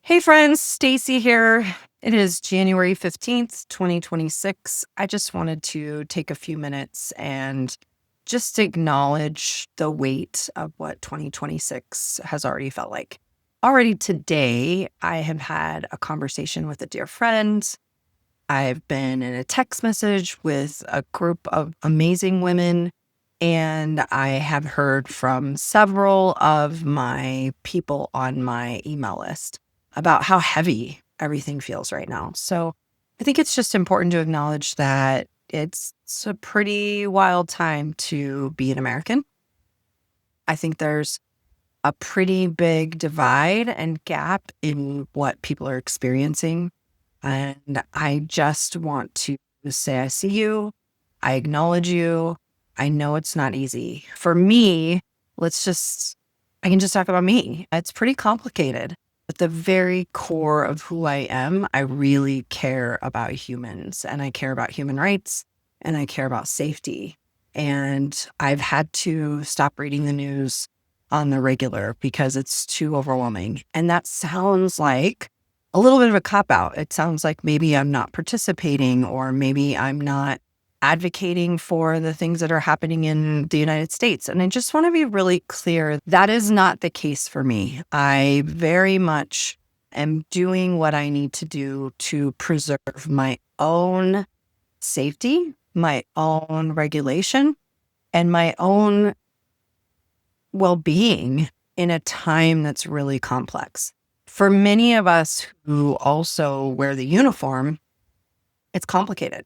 Hey friends, Stacy here. It is January 15th, 2026. I just wanted to take a few minutes and just acknowledge the weight of what 2026 has already felt like. Already today, I have had a conversation with a dear friend. I've been in a text message with a group of amazing women, and I have heard from several of my people on my email list about how heavy everything feels right now. So I think it's just important to acknowledge that it's a pretty wild time to be an American. I think there's a pretty big divide and gap in what people are experiencing. And I just want to say, I see you. I acknowledge you. I know it's not easy. For me, I can just talk about me. It's pretty complicated. At the very core of who I am, I really care about humans and I care about human rights and I care about safety. And I've had to stop reading the news on the regular because it's too overwhelming. And that sounds like a little bit of a cop out. It sounds like maybe I'm not participating or maybe I'm not advocating for the things that are happening in the United States. And I just want to be really clear that is not the case for me. I very much am doing what I need to do to preserve my own safety, my own regulation, and my own well-being in a time that's really complex. For many of us who also wear the uniform, it's complicated.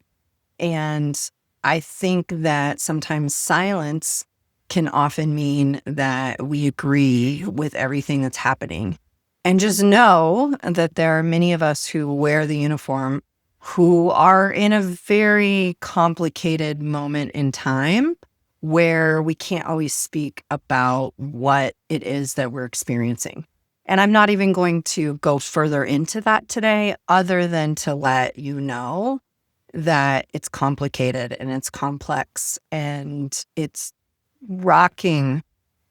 And I think that sometimes silence can often mean that we agree with everything that's happening. And just know that there are many of us who wear the uniform who are in a very complicated moment in time where we can't always speak about what it is that we're experiencing. And I'm not even going to go further into that today, other than to let you know that it's complicated and it's complex and it's rocking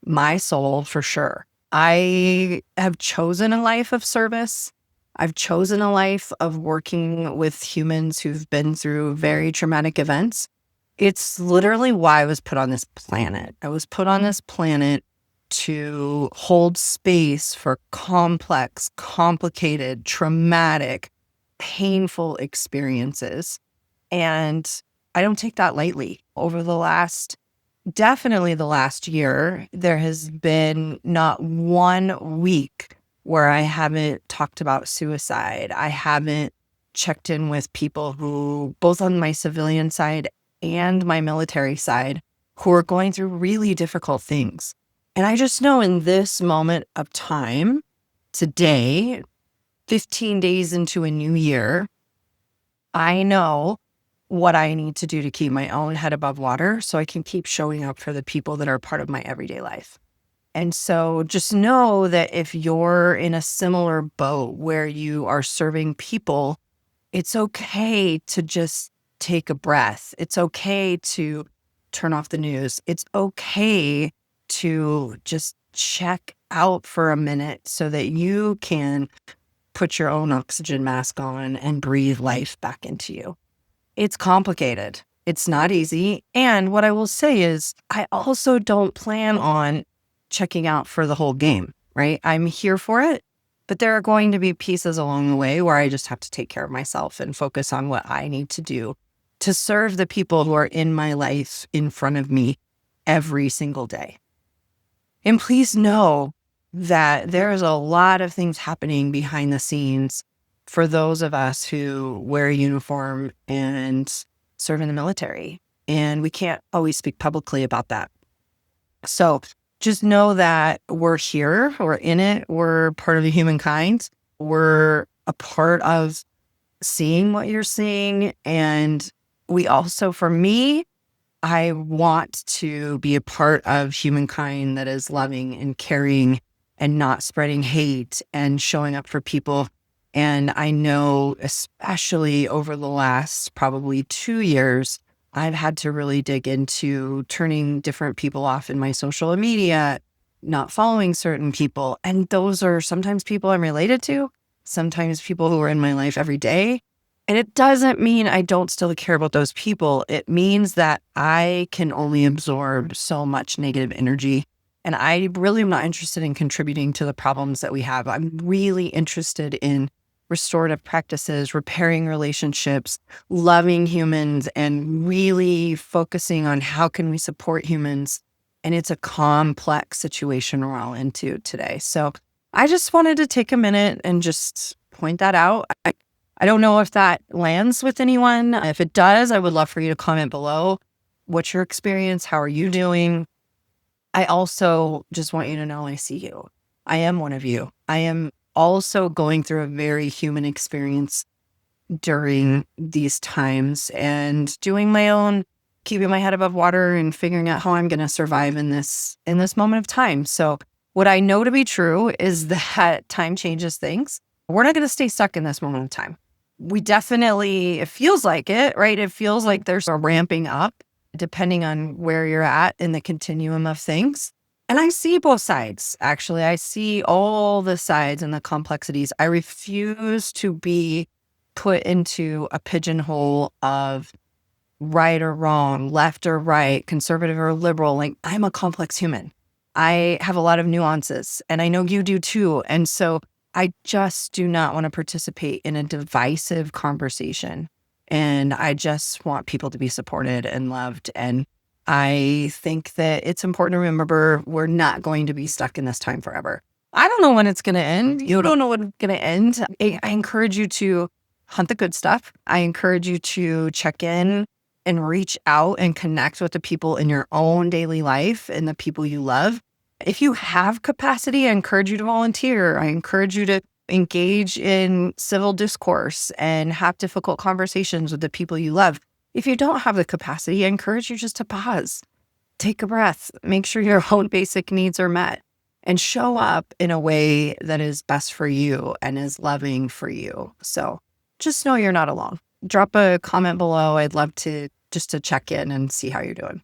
my soul for sure. I have chosen a life of service. I've chosen a life of working with humans who've been through very traumatic events. It's literally why I was put on this planet. I was put on this planet to hold space for complex, complicated, traumatic, painful experiences. And I don't take that lightly. Over definitely the last year, there has been not 1 week where I haven't talked about suicide. I haven't checked in with people who, both on my civilian side and my military side, who are going through really difficult things. And I just know in this moment of time, today, 15 days into a new year, I know what I need to do to keep my own head above water so I can keep showing up for the people that are part of my everyday life. And so just know that if you're in a similar boat where you are serving people, it's okay to just take a breath. It's okay to turn off the news. It's okay to just check out for a minute so that you can put your own oxygen mask on and breathe life back into you. It's complicated. It's not easy. And what I will say is, I also don't plan on checking out for the whole game, right? I'm here for it, but there are going to be pieces along the way where I just have to take care of myself and focus on what I need to do to serve the people who are in my life in front of me every single day. And please know that there is a lot of things happening behind the scenes for those of us who wear a uniform and serve in the military. And we can't always speak publicly about that. So just know that we're here, we're in it, we're part of the humankind, we're a part of seeing what you're seeing. And we also, for me, I want to be a part of humankind that is loving and caring and not spreading hate and showing up for people. And I know, especially over the last probably 2 years, I've had to really dig into turning different people off in my social media, not following certain people. And those are sometimes people I'm related to, sometimes people who are in my life every day. And it doesn't mean I don't still care about those people. It means that I can only absorb so much negative energy. And I really am not interested in contributing to the problems that we have. I'm really interested in restorative practices, repairing relationships, loving humans, and really focusing on how can we support humans. And it's a complex situation we're all into today. So I just wanted to take a minute and just point that out. I don't know if that lands with anyone. If it does, I would love for you to comment below. What's your experience? How are you doing? I also just want you to know I see you. I am one of you. I am also going through a very human experience during these times and doing my own, keeping my head above water and figuring out how I'm going to survive in this moment of time. So what I know to be true is that time changes things. We're not going to stay stuck in this moment of time. We definitely, it feels like it, right? It feels like there's a ramping up depending on where you're at in the continuum of things. And I see both sides, actually. I see all the sides and the complexities. I refuse to be put into a pigeonhole of right or wrong, left or right, conservative or liberal. Like, I'm a complex human. I have a lot of nuances, and I know you do too. And so I just do not want to participate in a divisive conversation. And I just want people to be supported and loved. And I think that it's important to remember we're not going to be stuck in this time forever. I don't know when it's going to end. You don't know when it's going to end. I encourage you to hunt the good stuff. I encourage you to check in and reach out and connect with the people in your own daily life and the people you love. If you have capacity, I encourage you to volunteer. I encourage you to engage in civil discourse and have difficult conversations with the people you love. If you don't have the capacity, I encourage you just to pause, take a breath, make sure your own basic needs are met, and show up in a way that is best for you and is loving for you. So just know you're not alone. Drop a comment below. I'd love to just to check in and see how you're doing.